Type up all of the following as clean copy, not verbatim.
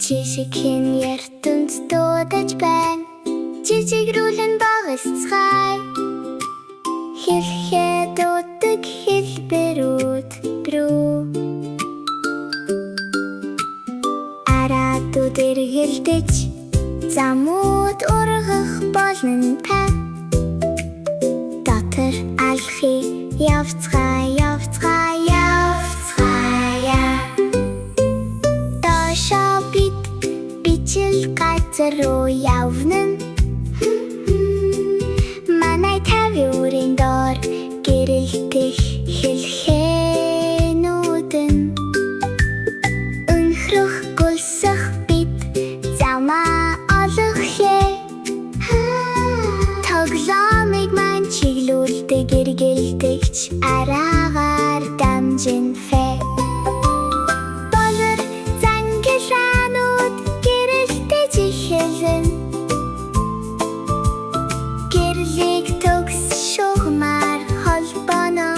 Жижигхэн ертөнд дуудаж байна. Жижигрүүлэн багасцгай. Хэлэхээ дуудаг хэлбэрүүд рүү. Араадууд эргэлдэж замууд ургах болно та. Дотор алхи явцгаая, явцгаая, явцгаая. Доошоо бид бичил газар руу явна. Манай 50 үрийн доор гэрэлтэх хэлхэнүүд нь. Өнхрөх гөлсөх бид замаа олохлээ. Тоглоомыг маань чиглүүлдэг эргэлдэгч араагаар дамжин фэ. Болор зангилаанууд гэрэлтэж эхэлнэ. Гэрлийг төгс шугамар холбоно.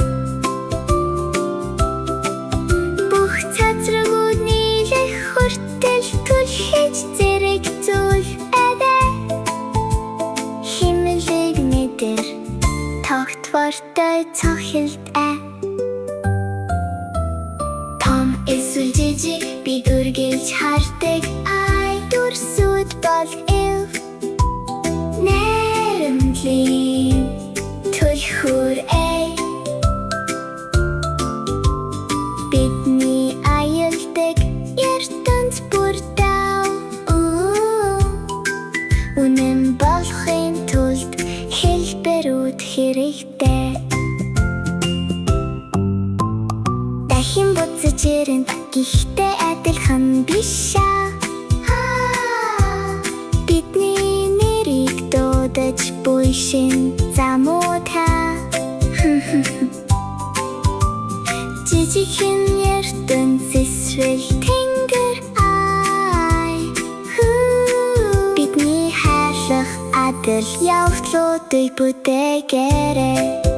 Бүх цацрагууд нийлэх хүртэл түлхэж зэрэг зүйл эдэ. Химэлэг мэдэр тогтвортой цохилт Том эсвэл жижиг бид үргэлж хардаг ай дүрсүүд бол ив. Найрамдлын түлхүүр бидний аялдаг ертөнд бүр дав. Үнэн болохын тулд хэлбэрүүд хэрэгтэй. Дахин буцаж ирнэ гэхдээ адилхан биш аа. Бидний нэрийг дуудаж буй шин замуудаа. Жижигхэн ертөнц эсвэл тэнгэр ай. Бидний хайрлах адил явдлуудыг бүтээгээрэй.